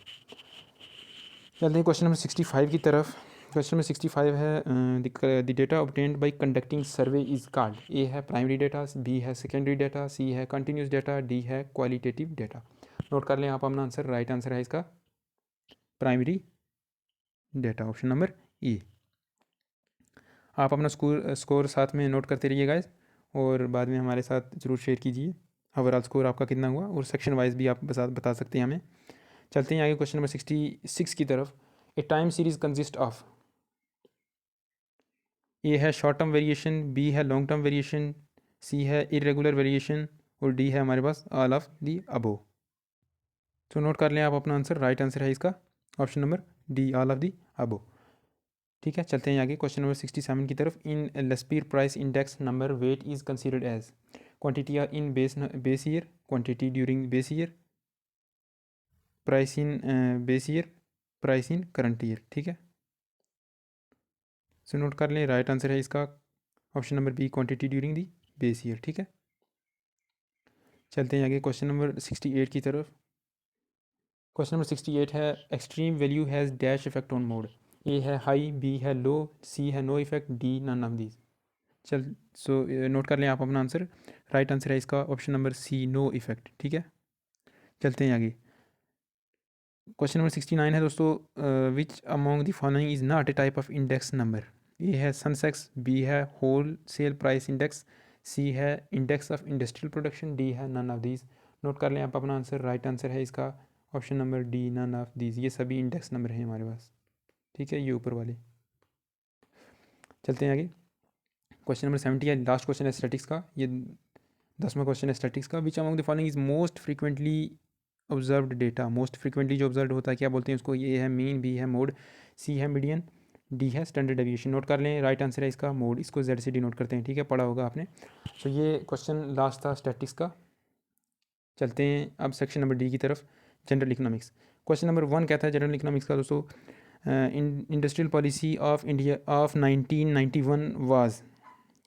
चलते हैं क्वेश्चन नंबर 65 की तरफ। क्वेश्चन नंबर 65 है the data obtained by conducting survey is called. A है प्राइमरी डेटा, बी है सेकेंडरी डेटा, सी है कंटिन्यूस डेटा, डी है क्वालिटेटिव डेटा। नोट कर लें आप अपना आंसर। राइट आंसर है इसका primary data, option number E. आप अपना स्कोर साथ में नोट करते रहिए गाइस, और बाद में हमारे साथ ज़रूर शेयर कीजिए ओवरऑल स्कोर आपका कितना हुआ, और सेक्शन वाइज भी आप बता सकते हैं हमें। चलते हैं आगे क्वेश्चन नंबर 66 की तरफ। A time series consist of. A है शॉर्ट टर्म वेरिएशन, बी है लॉन्ग टर्म वेरिएशन, सी है इरेगुलर वेरिएशन, और डी है हमारे पास ऑल ऑफ दी अबो। तो नोट कर लें आप अपना आंसर। राइट आंसर है इसका option number D all of the above. ठीक है, चलते हैं आगे क्वेश्चन नंबर 67 की तरफ। In Laspeyres price index number weight is considered as quantity in base year, quantity during base year, price in base year, price in current year. ठीक है, so note कर लें। राइट आंसर है इसका option number B quantity during the base year. ठीक है, चलते हैं आगे क्वेश्चन नंबर 68 की तरफ। क्वेश्चन नंबर 68 है। Extreme value has dash effect on mode. A है हाई, बी है लो, सी है no effect, D none of these. चल सो नोट कर लें आप अपना आंसर। राइट आंसर है इसका option number C no effect. ठीक है, चलते हैं आगे। क्वेश्चन नंबर 69 है दोस्तों। Which among the following is not a type of index number. A है सनसेक्स, बी है wholesale price index, C है index of industrial production, D है नन ऑफ दीज। नोट कर लें आप अपना आंसर। राइट आंसर है इसका option number D none of these. ये सभी इंडेक्स नंबर हैं हमारे पास, ठीक है, ये ऊपर वाले। चलते हैं आगे। क्वेश्चन नंबर 70 है, लास्ट क्वेश्चन है स्टैटिक्स का, ये 10वां क्वेश्चन है स्टैटिक्स का। Which among the following is most frequently observed data. Most frequently जो ऑब्जर्व होता है क्या बोलते हैं उसको, ये है मीन, बी है मोड, सी है मीडियन, डी है स्टैंडर्ड डेविएशन। नोट कर लें, राइट आंसर है इसका मोड, इसको जेड से डिनोट करते हैं, ठीक है, पढ़ा होगा आपने। तो ये क्वेश्चन लास्ट था स्टैटिक्स का। चलते हैं अब सेक्शन नंबर डी की तरफ, जनरल इकोनॉमिक्स। क्वेश्चन नंबर 1 कहता है जनरल इकोनॉमिक्स का दोस्तों, industrial policy of India of 1991 was.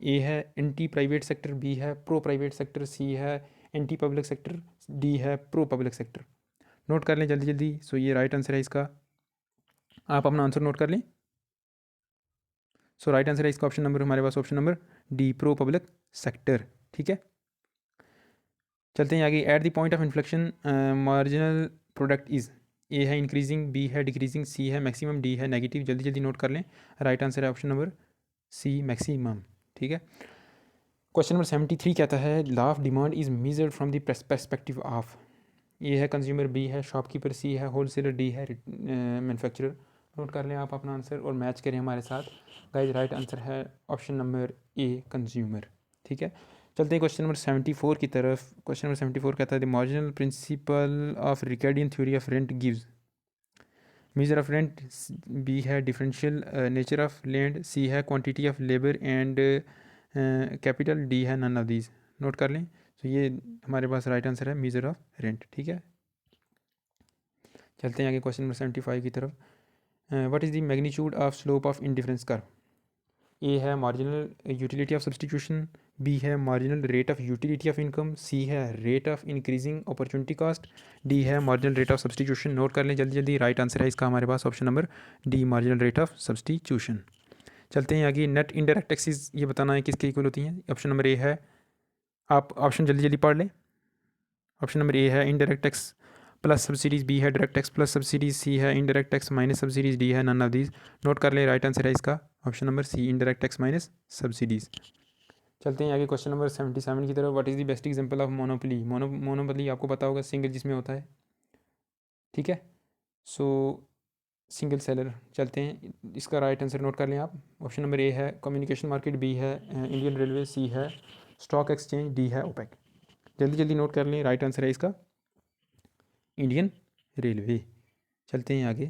A है एंटी प्राइवेट सेक्टर, बी है प्रो प्राइवेट सेक्टर, सी है एंटी पब्लिक सेक्टर, डी है प्रो पब्लिक सेक्टर। नोट कर लें जल्दी जल्दी। सो ये राइट आंसर है इसका, आप अपना आंसर नोट कर लें। सो राइट आंसर है इसका ऑप्शन नंबर, हमारे पास option number D, pro public sector, ठीक है। चलते हैं आगे। At the point of inflection marginal product is. A है इंक्रीजिंग, बी है डिक्रीजिंग, सी है मैक्सिमम, डी है नेगेटिव। जल्दी जल्दी नोट कर लें, राइट आंसर है ऑप्शन नंबर सी, मैक्सिमम, ठीक है। क्वेश्चन नंबर 73 कहता है law of demand is measured from the perspective of. A है कंज्यूमर, बी है शॉपकीपर, सी है होलसेलर, डी है मैन्युफैक्चरर। नोट कर लें आप अपना आंसर और मैच करें हमारे साथ। गाइस राइट आंसर है ऑप्शन नंबर ए, कंज्यूमर, ठीक है। चलते हैं क्वेश्चन नंबर 74 की तरफ। क्वेश्चन नंबर 74 कहता है the marginal principle of Ricardian theory of rent gives. Measure of rent, B है differential nature of land, C है quantity of labour and capital, D है नन ऑफ दीज। नोट कर लें। तो ये हमारे पास राइट आंसर है मेजर ऑफ रेंट, ठीक है। चलते हैं आगे क्वेश्चन नंबर 75 की तरफ। What is the magnitude of slope of indifference curve. A है marginal utility of substitution, B है marginal rate of utility of income, C है rate of increasing opportunity cost, D है marginal rate of substitution. Note कर लें जल्दी जल्दी, right answer है इसका हमारे पास option number D, marginal rate of substitution. चलते हैं आगे। नेट इनडायरेक्ट टैक्सेस ये बताना है किसके इक्वल होती हैं। ऑप्शन नंबर ए है, आप ऑप्शन जल्दी जल्दी पढ़ लें। ऑप्शन नंबर ए है indirect tax plus subsidies, B है direct tax plus subsidies, C है indirect tax minus subsidies, D है नन ऑफ दीज। नोट कर लें, राइट आंसर है इसका option number C, indirect tax minus subsidies. चलते हैं आगे क्वेश्चन नंबर 77 की तरफ। What is the best example of monopoly. Monopoly आपको पता होगा, सिंगल जिसमें होता है, ठीक है। So single seller. चलते हैं, इसका राइट आंसर नोट कर लें आप। ऑप्शन नंबर ए है कम्युनिकेशन मार्केट, बी है इंडियन रेलवे, सी है स्टॉक एक्सचेंज, डी है ओपेक। जल्दी जल्दी नोट कर लें, राइट आंसर है इसका इंडियन रेलवे। चलते हैं आगे।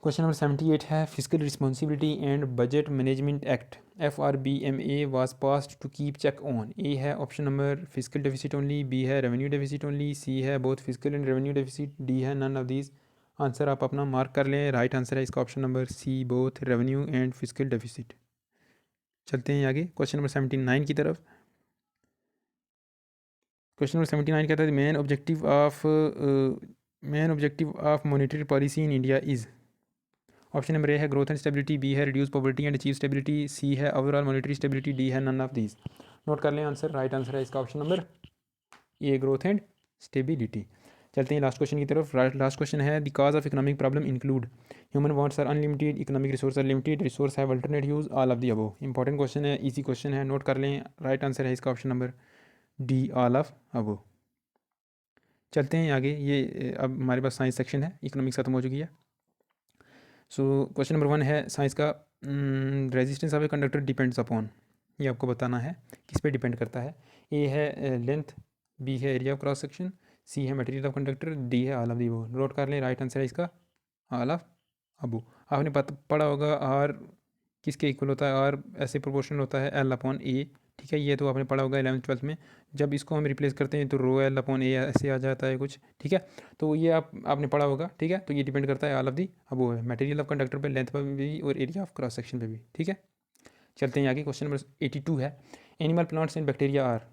क्वेश्चन नंबर 78 है physical responsibility and budget management act FRBMA was passed to keep check on. A है option number physical deficit only, B है रेवेन्यू डेफिसिट ओनली, सी है both physical and revenue deficit, D है none of these. Answer आप अपना mark कर लें, right answer है इसका option number C, both revenue and physical deficit. चलते हैं आगे क्वेश्चन नंबर 79 की तरफ। क्वेश्चन नंबर 79 कहता है main objective of monetary policy in India is. Option number A है ग्रोथ एंड स्टेबिलिटी, बी है reduce poverty and achieve stability, C है ओवरऑल मॉनेटरी स्टेबिलिटी, डी है नन ऑफ दीज। नोट कर लें answer, right answer है इसका option number A, growth and stability. चलते हैं लास्ट क्वेश्चन की तरफ। लास्ट क्वेश्चन है the cause of economic problem include. Human wants are unlimited, economic resource are limited, resource have alternate use, all of the above. Important question है, easy question है, note कर लें, right answer है इसका option number D, all of above. चलते हैं आगे। ये अब हमारे पास साइंस सेक्शन है, इकोनॉमिक्स खत्म हो चुकी है। सो क्वेश्चन नंबर 1 है साइंस का, resistance of a conductor depends upon. ये आपको बताना है किस पे डिपेंड करता है। ए है लेंथ, बी है एरिया ऑफ क्रॉस सेक्शन, सी है मटेरियल ऑफ कंडक्टर, डी है ऑल ऑफ दी वो। नोट कर लें, राइट आंसर है इसका ऑल ऑफ अबू। आपने पढ़ा होगा आर किसके इक्वल होता है, आर ऐसे प्रोपोर्शनल होता है एल अपॉन ए, ठीक है। ये तो आपने पढ़ा होगा 11th-12th में। जब इसको हम रिप्लेस करते हैं तो रो एल अपॉन ए ऐसे आ जाता है कुछ, ठीक है। तो ये आपने पढ़ा होगा, ठीक है। तो ये डिपेंड करता है ऑल ऑफ दी अब वो है मटेरियल ऑफ कंडक्टर पे, लेंथ पर भी और एरिया ऑफ क्रॉस सेक्शन पे भी, ठीक है। चलते हैं आगे। क्वेश्चन नंबर 82 है animal plants and bacteria are.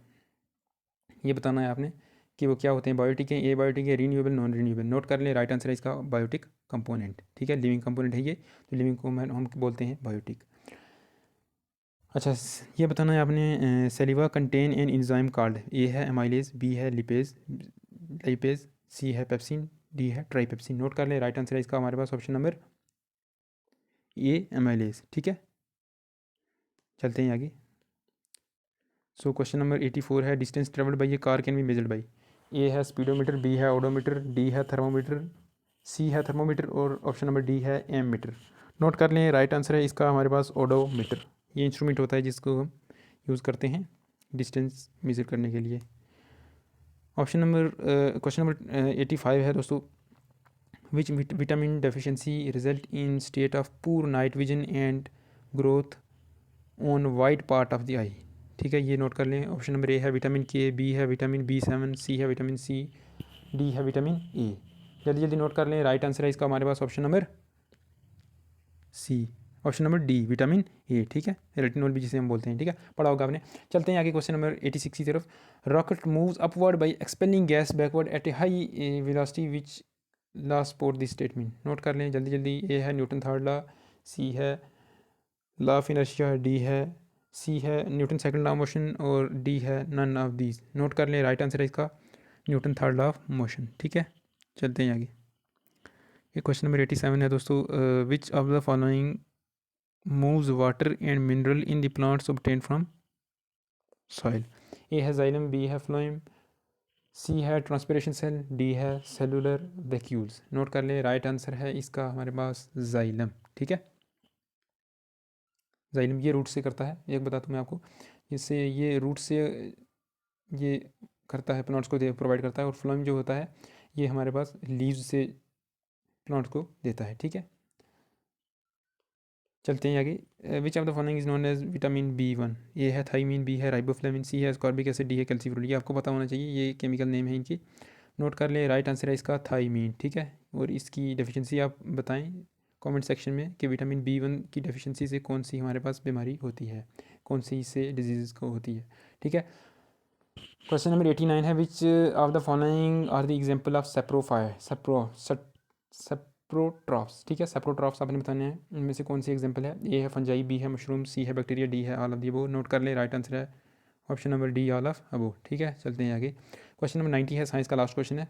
ये बताना है आपने कि वो क्या होते हैं, बायोटिक है, ए बायोटिक है, रीन्यूएबल, नॉन रीन्यूएबल। नोट कर लें, राइट आंसर है इसका बायोटिक कंपोनेंट, ठीक है। लिविंग कंपोनेंट है ये, तो लिविंग को हम बोलते हैं बायोटिक। अच्छा, ये बताना है आपने saliva contain an enzyme called. A है एमाइलेज, बी है लाइपेज, सी है पेप्सिन, डी है ट्राइपेप्सिन। नोट कर लें, राइट आंसर है इसका हमारे पास ऑप्शन नंबर ए, एमाइलेज, ठीक है। चलते हैं आगे। सो क्वेश्चन नंबर 84 है distance travelled by a car can be measured by. A है स्पीडोमीटर, बी है ओडोमीटर, डी है थर्मोमीटर, सी है थर्मोमीटर और ऑप्शन नंबर डी है एममीटर। नोट कर लें, राइट आंसर है इसका हमारे पास ओडोमीटर। ये इंस्ट्रूमेंट होता है जिसको हम यूज़ करते हैं डिस्टेंस मेज़र करने के लिए। ऑप्शन नंबर क्वेश्चन नंबर 85 है दोस्तों, which vitamin deficiency result in state of poor night vision and growth on white part of the eye. ठीक है, ये नोट कर लें। ऑप्शन नंबर ए है विटामिन के, बी है विटामिन B7, सी है विटामिन सी, डी है विटामिन ए। जल्दी जल्दी नोट कर लें, राइट आंसर है इसका हमारे पास option number C, option number D vitamin A. ठीक है, रेटिनॉल भी जिसे हम बोलते हैं। ठीक है, पढ़ा होगा आपने। चलते हैं आगे क्वेश्चन नंबर 86 की तरफ। Rocket moves upward by expelling gas backward at a high velocity which law support this statement. Note कर लें जल्दी जल्दी। ए है न्यूटन थर्ड लॉ, सी है लॉ ऑफ इनर्शिया, डी है सी है Newton second law of motion और डी है नन ऑफ दीज। नोट कर लें, राइट आंसर है इसका Newton third law of motion. ठीक है, चलते हैं आगे। ये क्वेश्चन नंबर 87 है दोस्तों, which of the following moves water and mineral in the plants obtain from soil. A है जाइलम, बी है फ्लोएम, सी है ट्रांसपिरेशन सेल, डी है सेलुलर वैक्यूल्स। नोट कर लें, राइट आंसर है इसका हमारे पास जाइलम। ठीक है, जाइलम ये रूट से करता है, एक बता दूँ मैं आपको, इससे ये रूट से ये करता है, प्लांट्स को प्रोवाइड करता है। और फ्लोएम जो होता है ये हमारे पास लीव्स से प्लांट्स को देता है। ठीक है, चलते हैं आगे। Which of the following is known as vitamin B1। A है थाइमिन, बी है राइबोफ्लेविन, सी है एस्कॉर्बिक एसिड, डी है कैल्सिफेरॉल। ये आपको पता होना चाहिए, ये केमिकल नेम है इनकी। नोट कर लें, राइट आंसर है इसका थाइमीन। ठीक है, और इसकी डेफिशिएंसी आप बताएं कमेंट सेक्शन में कि विटामिन B1 की डेफिशिएंसी से कौन सी हमारे पास बीमारी होती है, कौन सी इससे डिजीज़ को होती है। ठीक है, क्वेश्चन नंबर 89 है, which of the following are the example of saprophyte saprotrophs. ठीक है, सेप्रोट्रॉफ्स आपने बताने हैं, इनमें से कौन सी एग्जाम्पल है। ए है फंजाई, बी है मशरूम, सी है बैक्टीरिया, डी है all of the above. Note कर लें, राइट आंसर है option number D all of above. ठीक है, चलते हैं आगे। क्वेश्चन नंबर 90 है, साइंस का लास्ट क्वेश्चन है।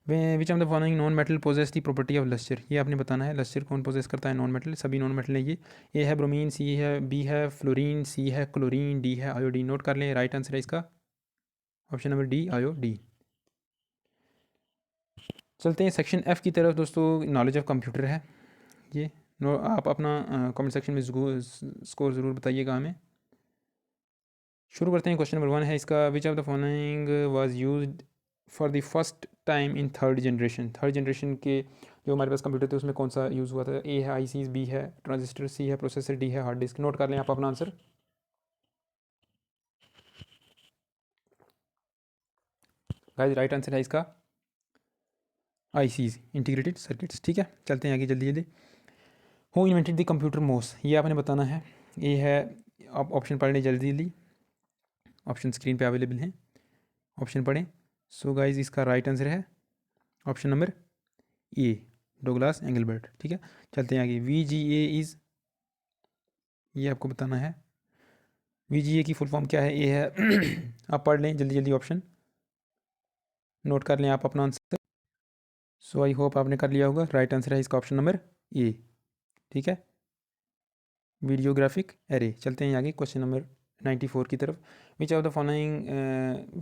Which of the following non metal possess the property of lustre. ये आपने बताना है लस्टर कौन पोजेस करता है, नॉन मेटल, सभी नॉन मेटल है ये। ए है ब्रोमीन, सी है बी है फ्लोरीन, सी है क्लोरीन, डी है आयोडीन। नोट कर लें, राइट आंसर है इसका ऑप्शन नंबर डी आयोडीन। चलते हैं सेक्शन एफ़ की तरफ दोस्तों, नॉलेज ऑफ कंप्यूटर है ये। आप अपना कमेंट सेक्शन में स्कोर ज़रूर बताइएगा हमें। शुरू करते हैं। क्वेश्चन नंबर 1 है इसका, विच of the following was used for the first time in third generation. Third generation के जो हमारे पास कंप्यूटर थे उसमें कौन सा यूज़ हुआ था। ए है आईसीज, बी है ट्रांजिस्टर, सी है प्रोसेसर, डी है हार्ड डिस्क। नोट कर लें आप अपना आंसर। गाइस राइट आंसर है इसका आईसीज, इंटीग्रेटेड सर्किट्स। ठीक है, चलते हैं आगे जल्दी जल्दी। हु इन्वेंटेड द कंप्यूटर मोस, ये आपने बताना है। ए है, आप ऑप्शन पढ़ लें जल्दी जल्दी, ऑप्शन स्क्रीन पे अवेलेबल हैं, ऑप्शन पढ़ें। सो गाइस इसका राइट आंसर है ऑप्शन नंबर ए, डोगलास एंगलबर्ट। ठीक है, चलते हैं आगे। VGA इज़, ये आपको बताना है। VGA की फुल फॉर्म क्या है। ए है आप पढ़ लें जल्दी जल्दी, ऑप्शन नोट कर लें आप अपना आंसर। सो आई होप आपने कर लिया होगा, राइट आंसर है इसका ऑप्शन नंबर ए। ठीक है, वीडियोग्राफिक एरे। चलते हैं आगे क्वेश्चन नंबर 94 की तरफ। Which of the following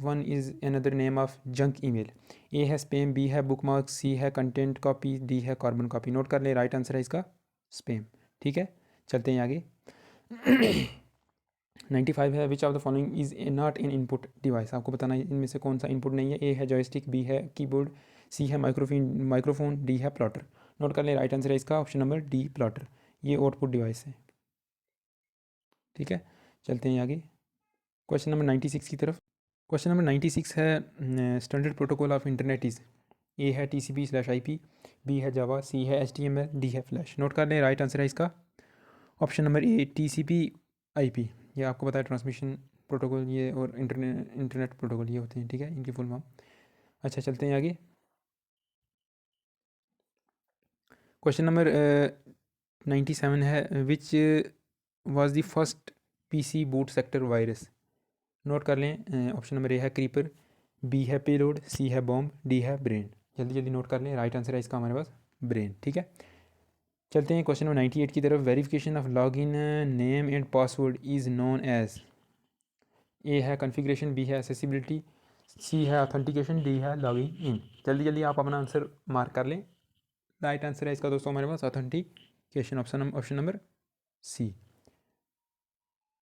one is another name of junk email. A है स्पैम, बी है बुक मार्क, सी है कंटेंट कॉपी, डी है कार्बन कॉपी। नोट कर लें, राइट आंसर है इसका स्पैम। ठीक है, चलते हैं आगे। 95 है, which of the following is a not in input device. आपको बताना है इनमें से कौन सा इनपुट नहीं है। ए है जॉयस्टिक, बी है कीबोर्ड, सी है माइक्रोफोन, डी है प्लॉटर। नोट कर लें, राइट आंसर है इसका ऑप्शन नंबर डी प्लॉटर, ये आउटपुट डिवाइस है। ठीक है, चलते हैं आगे क्वेश्चन नंबर 96 की तरफ। क्वेश्चन नंबर 96 है, standard protocol of internet is. A है TCP/IP, बी है जावा, सी है HTML, डी है फ्लैश। नोट कर लें, राइट आंसर है इसका ऑप्शन नंबर ए TCP/IP। ये आपको पता है ट्रांसमिशन प्रोटोकॉल ये, और इंटरनेट प्रोटोकॉल ये होते हैं। ठीक है, इनकी फुल फॉर्म। अच्छा, चलते हैं आगे। क्वेश्चन नंबर 97 है, which was the first PC boot sector virus. Note कर लें, ऑप्शन नंबर ए है क्रीपर, बी है पेलोड, सी है बॉम्ब, डी है ब्रेन। जल्दी जल्दी नोट कर लें, राइट आंसर है इसका हमारे पास ब्रेन। ठीक है, चलते हैं क्वेश्चन नंबर 98 की तरफ। Verification of login name and password is known as. A है कॉन्फ़िगरेशन, बी है एक्सेसिबिलिटी, सी है ऑथेंटिकेशन, डी है लॉगिंग इन। जल्दी जल्दी आप अपना आंसर मार्क कर लें। राइट आंसर है इसका दोस्तों हमारे पास ऑथेंटिकेशन, ऑप्शन नंबर सी।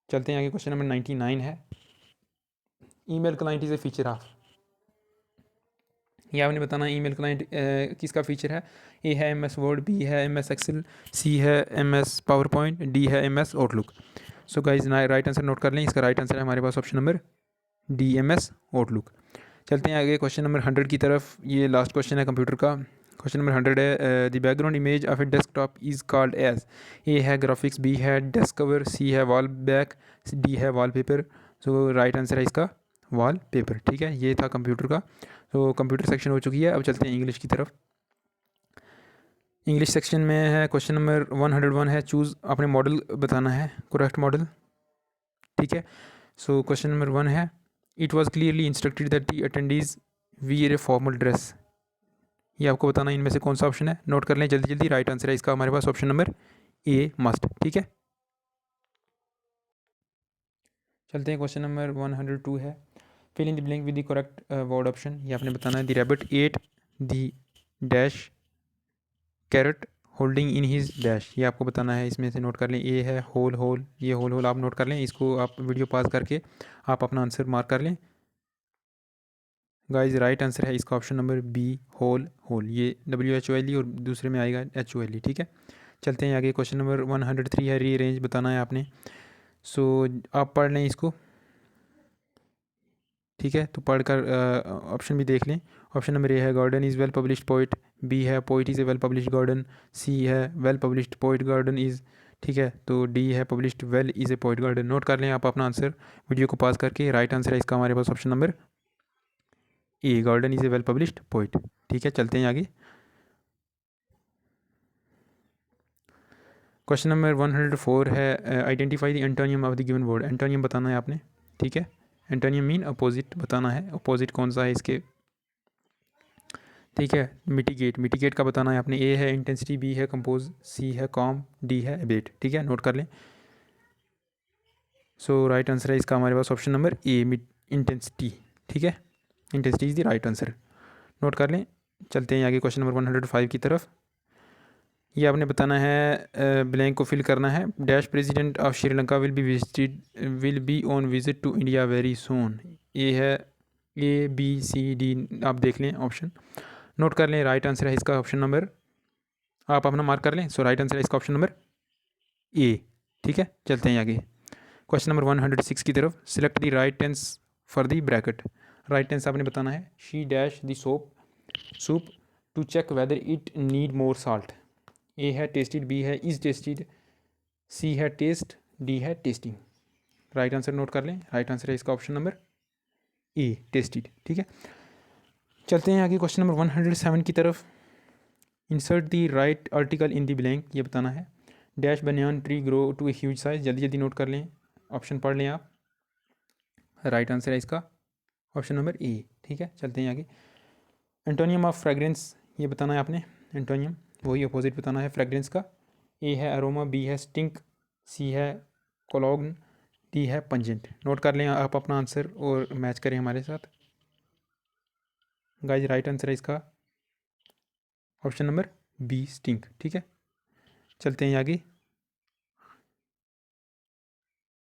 चलते हैं आगे, क्वेश्चन नंबर 99 है, email client is a feature of. ये आपने बताना ईमेल क्लाइंट किसका फीचर है। ए है MS वर्ड, बी है MS एक्सेल, सी है MS पावर पॉइंट, डी है MS Outlook. So guys right answer note कर लें। इसका राइट आंसर है हमारे पास option number D MS Outlook. चलते हैं आगे क्वेश्चन नंबर 100 की तरफ। ये लास्ट क्वेश्चन है कंप्यूटर का। क्वेश्चन नंबर 100 है, the background image of a desktop is called as. A है ग्राफिक्स, बी है डेस्क कवर, सी है वॉल बैक, डी है वॉलपेपर। सो राइट आंसर है इसका वॉलपेपर। ठीक है, ये था कंप्यूटर का। तो कंप्यूटर सेक्शन हो चुकी है। अब चलते हैं इंग्लिश की तरफ। इंग्लिश सेक्शन में है क्वेश्चन नंबर 101 है, चूज़, अपने मॉडल बताना है, करेक्ट मॉडल। ठीक है, सो क्वेश्चन नंबर 1 है, it was clearly instructed that the attendees wear a formal dress. ये आपको बताना इनमें से कौन सा ऑप्शन है, नोट कर लें जल्दी जल्दी। राइट आंसर है इसका हमारे पास ऑप्शन नंबर ए मस्ट। ठीक है, चलते हैं क्वेश्चन नंबर 102 है, fill in the blank with the correct word option. ये आपने बताना है, the rabbit ate the dash carrot holding in his dash. ये आपको बताना है, इसमें से नोट कर लें। ए है होल होल, ये होल होल आप नोट कर लें। इसको आप वीडियो पॉज करके आप अपना आंसर मार्क कर लें। गाइस राइट आंसर है इसका option number B whole hole. ये WHOLE और दूसरे में आएगा HOLE। ठीक है, चलते हैं आगे। क्वेश्चन नंबर 103 है, रीअरेंज बताना है आपने। सो आप पढ़ लें इसको। ठीक है, तो पढ़कर ऑप्शन भी देख लें। ऑप्शन नंबर ए है, garden is well published poet, B है poet is a well published garden, C है well published poet garden is. ठीक है, तो डी है published well is a poet garden. Note कर लें आप अपना आंसर वीडियो को पास करके। राइट आंसर है इसका हमारे पास option number A, garden is a well published poet. ठीक है, चलते हैं आगे। क्वेश्चन नंबर 104 है, identify the antonym of the given word. Antonym बताना है आपने। ठीक है, एंटोनियम मीन अपोजिट बताना है, अपोजिट कौन सा है इसके। ठीक है, मिटिगेट, मिटिगेट का बताना है आपने। ए है इंटेंसिटी, बी है कंपोज, सी है कॉम, डी है एबेट। ठीक है, नोट कर लें। सो राइट आंसर है इसका हमारे पास ऑप्शन नंबर ए, इंटेंसिटी। ठीक है, intensity is the right answer, note कर लें। चलते हैं आगे क्वेश्चन नंबर 105 की तरफ। ये आपने बताना है, ब्लैंक को फिल करना है। Dash president of Sri Lanka will be on visit to India very soon. ये है ABCD, आप देख लें ऑप्शन, नोट कर लें। राइट आंसर है इसका ऑप्शन नंबर, आप अपना मार्क कर लें। सो राइट आंसर है इसका ऑप्शन नंबर ए। ठीक है, चलते हैं आगे क्वेश्चन नंबर 106 की तरफ। Select the right tense for the bracket. Right tense आपने बताना है, she dash the soup to check whether it need more salt. A है टेस्टेड, बी है इज़ टेस्टेड, सी है टेस्ट, डी है टेस्टिंग। राइट आंसर नोट कर लें। Right answer है इसका ऑप्शन नंबर ए, टेस्टेड। ठीक है, चलते हैं आगे क्वेश्चन नंबर 107 की तरफ। Insert the right article in the blank. ये बताना है, dash banyan tree grow to a huge size. जल्दी जल्दी नोट कर लें, ऑप्शन पढ़ लें आप। राइट आंसर है इसका ऑप्शन नंबर ए। ठीक है, चलते हैं आगे। एंटोनियम ऑफ फ्रेगरेंस, ये बताना है आपने। एंटोनियम वही अपोजिट बताना है फ्रेगरेंस का। ए है अरोमा, बी है स्टिंक, सी है कोलॉग्न, डी है पंजेंट। नोट कर लें आप अपना आंसर और मैच करें हमारे साथ। गाइस राइट आंसर है इसका ऑप्शन नंबर बी, स्टिंक। ठीक है, चलते हैं आगे।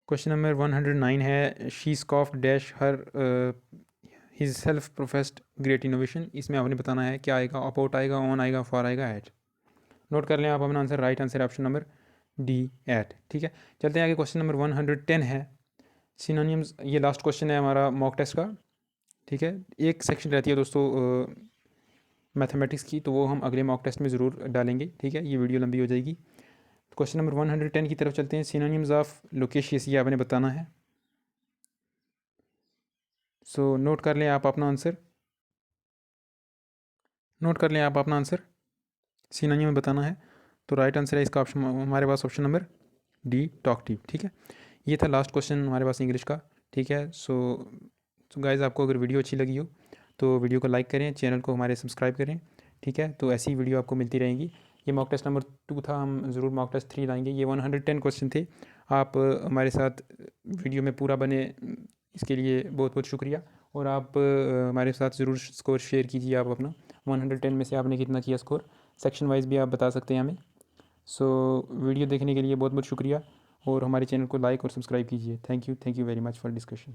क्वेश्चन नंबर 109 है, she scoff dash her his self professed great innovation. इसमें आपने बताना है क्या आएगा, अबाउट आएगा, ऑन आएगा, फॉर आएगा, एट। नोट कर लें आप अपना आंसर। राइट आंसर है ऑप्शन नंबर डी, एट। ठीक है, चलते हैं आगे। क्वेश्चन नंबर 110 है, सिनोनिम्स। ये लास्ट क्वेश्चन है हमारा मॉक टेस्ट का। ठीक है, एक सेक्शन रहती है दोस्तों मैथमेटिक्स की, तो वो हम अगले मॉक टेस्ट में ज़रूर डालेंगे। ठीक है, ये वीडियो लंबी हो जाएगी। क्वेश्चन नंबर 110 की तरफ चलते हैं। सिनोनिम्स ऑफ लोकेशियस, ये आपने बताना है। सो नोट कर लें आप अपना आंसर, नोट कर लें आप अपना आंसर, सिनोनिम में बताना है। तो राइट आंसर है इसका ऑप्शन हमारे पास ऑप्शन नंबर डी, टॉकटिव। ठीक है, ये था लास्ट क्वेश्चन हमारे पास इंग्लिश का। ठीक है, सो गाइज़ आपको अगर वीडियो अच्छी लगी हो तो वीडियो को लाइक करें, चैनल को हमारे सब्सक्राइब करें। ठीक है, तो ऐसी वीडियो आपको मिलती रहेंगी। ये मॉक टेस्ट नंबर 2 था, हम ज़रूर मॉक टेस्ट 3 लाएंगे। ये 110 क्वेश्चन थे। आप हमारे साथ वीडियो में पूरा बने, इसके लिए बहुत बहुत शुक्रिया। और आप हमारे साथ ज़रूर स्कोर शेयर कीजिए। आप अपना 110 में से आपने कितना किया स्कोर, सेक्शन वाइज भी आप बता सकते हैं हमें। सो वीडियो देखने के लिए बहुत बहुत शुक्रिया, और हमारे चैनल को लाइक और सब्सक्राइब कीजिए। Thank you very much for discussion.